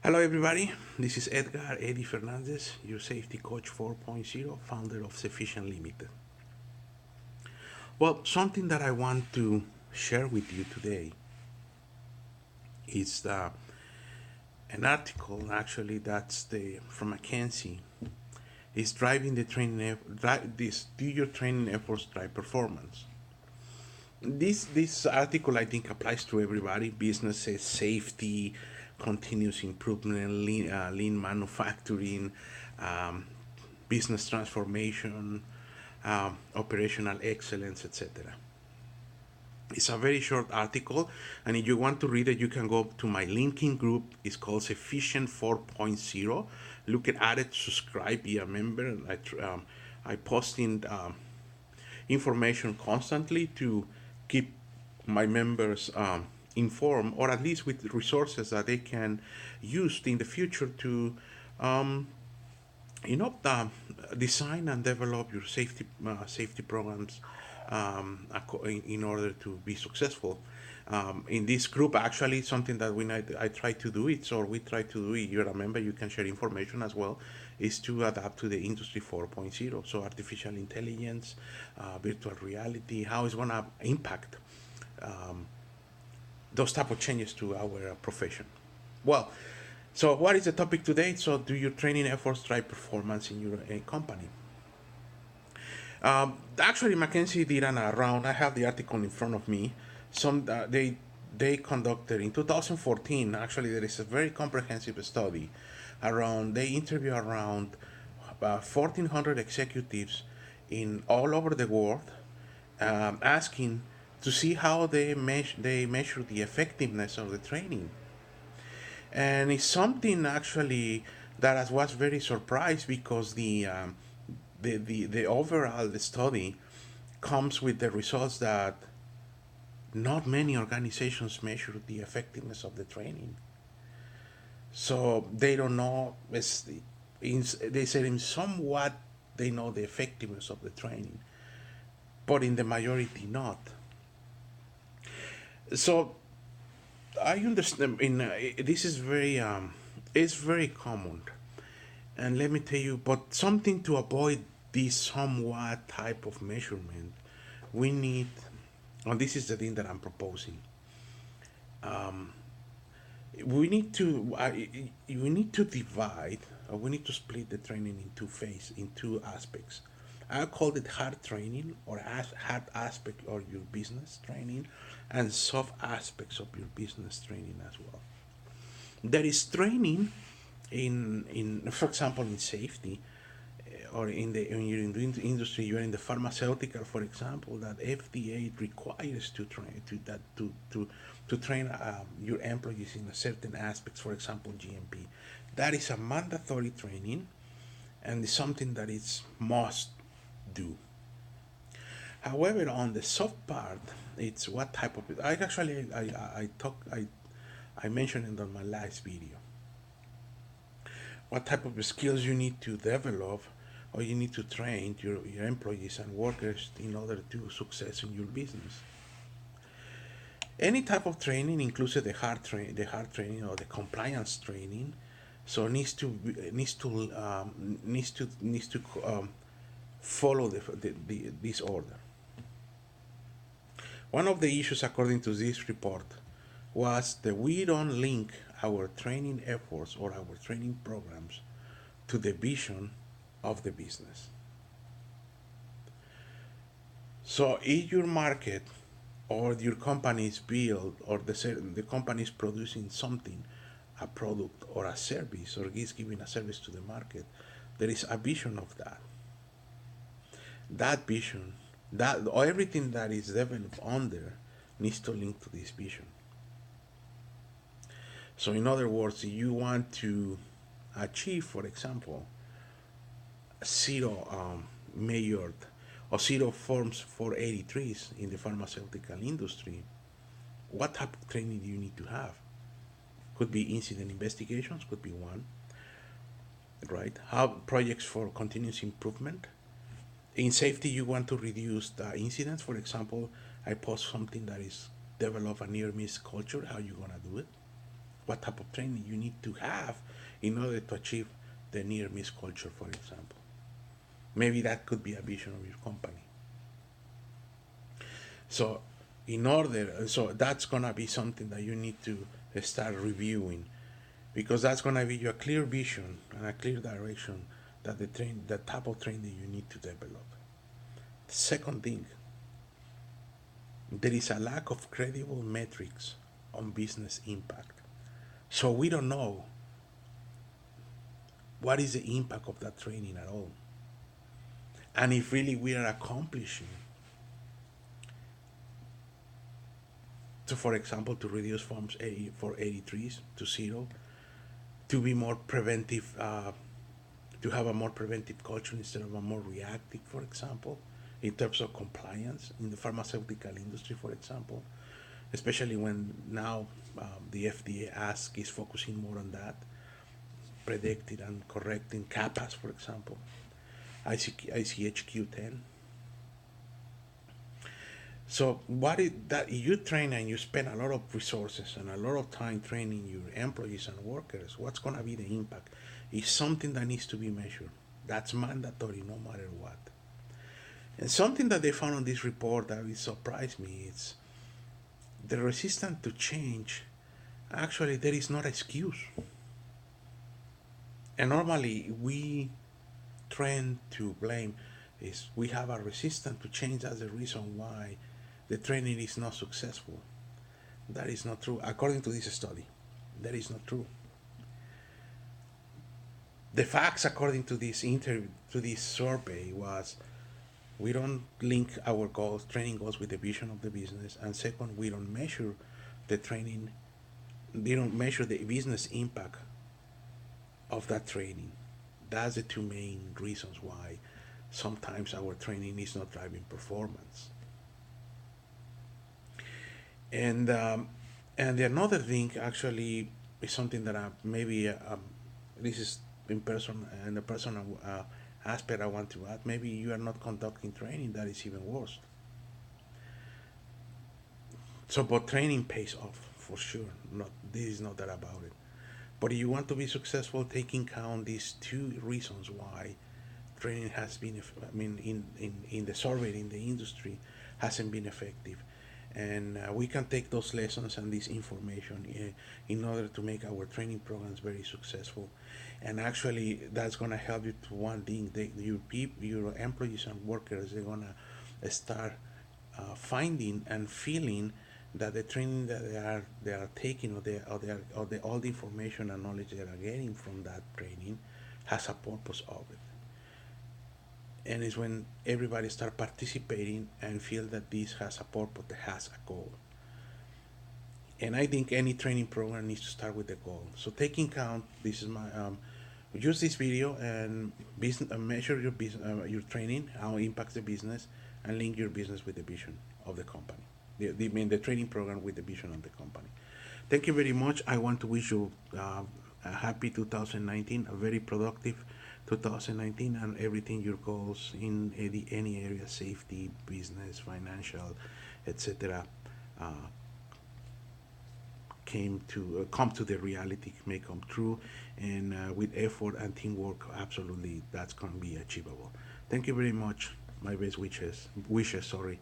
Hello, everybody. This is Eddie Fernandez, your safety coach 4.0, founder of Sufficient Limited. Well, something that I want to share with you today is an article actually that's the from McKinsey. Is driving the do your training efforts drive performance? This article I think applies to everybody: businesses, safety, continuous improvement, lean manufacturing, um, business transformation, operational excellence, etc. It's a very short article, and if you want to read it, you can go to my LinkedIn group. It's called Sufficient 4.0. Look at it, subscribe, be a member. I post in information constantly to keep my members informed, or at least with resources that they can use in the future to um, you know, design and develop your safety programs in order to be successful. In this group, actually, something that I try to do it, or we try to do it. You're a member, you can share information as well. Is to adapt to the industry 4.0. So artificial intelligence, virtual reality, how it's gonna impact um, those type of changes to our profession. Well, so, what is the topic today? So, do your training efforts drive performance in your company? Actually, McKinsey did an round. I have the article in front of me. Some they conducted in 2014. Actually, there is a very comprehensive study around. They interview around 1,400 executives in all over the world, asking to see how they measure the effectiveness of the training. And it's something actually that I was very surprised because the overall study comes with the results that not many organizations measure the effectiveness of the training. So they don't know. They said in somewhat they know the effectiveness of the training, but in the majority not. So I understand. This is it's very common. And let me tell you, but something to avoid this somewhat type of measurement, we need, and this is the thing that I'm proposing. Um, we need to divide, or we need to split the training in in two aspects. I call it hard training, or hard aspect of your business training, and soft aspects of your business training as well. There is training in for example in safety, or when you're in the industry, you're in the pharmaceutical, for example, that FDA requires to train to train your employees in a certain aspects, for example GMP. That is a mandatory training, and it's something that is must do. However, on the soft part, it's what type of I mentioned it on my last video. What type of skills you need to develop, or you need to train your employees and workers in order to success in your business. Any type of training, includes the hard training or the compliance training, so needs to follow this order. One of the issues, according to this report, was that we don't link our training efforts or our training programs to the vision of the business. So if your market or your company is built, or the company is producing something, a product or a service, or is giving a service to the market, there is a vision of that. That vision, that or everything that is developed under, needs to link to this vision. So in other words, if you want to achieve, for example, zero measured or zero forms 483s in the pharmaceutical industry, what type of training do you need to have? Could be incident investigations, could be one, right? How projects for continuous improvement. In safety, you want to reduce the incidents. For example, I post something that is develop a near miss culture. How you gonna do it? what type of training you need to have in order to achieve the near miss culture, for example. Maybe that could be a vision of your company. So, so that's gonna be something that you need to start reviewing, because that's gonna be your clear vision and a clear direction that the type of training you need to develop. The second thing, there is a lack of credible metrics on business impact. So we don't know what is the impact of that training at all. And if really we are accomplishing, so for example, to reduce forms 483s to zero, to be more preventive, to have a more preventive culture instead of a more reactive, for example, in terms of compliance in the pharmaceutical industry, for example, especially when now the FDA ask is focusing more on that, predicting and correcting CAPAs, for example, ICHQ10. So what is that you train and you spend a lot of resources and a lot of time training your employees and workers, what's going to be the impact? Is something that needs to be measured. That's mandatory no matter what. And something that they found on this report that really surprised me is the resistance to change. Actually, there is not excuse. And normally we trend to blame is we have a resistance to change as the reason why the training is not successful. That is not true. According to this study, that is not true. The facts, according to this survey, was we don't link our goals, training goals, with the vision of the business, and second, we don't measure the training. They don't measure the business impact of that training. That's the two main reasons why sometimes our training is not driving performance. And the another thing actually is something that maybe this is in person and the personal aspect I want to add. Maybe you are not conducting training. That is even worse. So, but training pays off for sure. Not this is not that about it. But if you want to be successful, taking count these two reasons why training has been, I mean, in the survey in the industry hasn't been effective, and we can take those lessons and this information in order to make our training programs very successful. And actually, that's gonna help you to one thing: your employees and workers, they're gonna start finding and feeling that the training that they are taking, or all the information and knowledge they are getting from that training has a purpose of it. And it's when everybody start participating and feel that this has a purpose, that has a goal. And I think any training program needs to start with the goal. So taking count, this is my use this video and measure your business, your training, how it impacts the business, and link your business with the vision of the company. The training program with the vision of the company. Thank you very much. I want to wish you a happy 2019, a very productive 2019, and everything your goals in any area, safety, business, financial, etc. Come to the reality, may come true, and with effort and teamwork, absolutely, that's going to be achievable. Thank you very much. My best wishes. Sorry.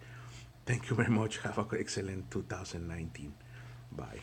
Thank you very much. Have an excellent 2019. Bye.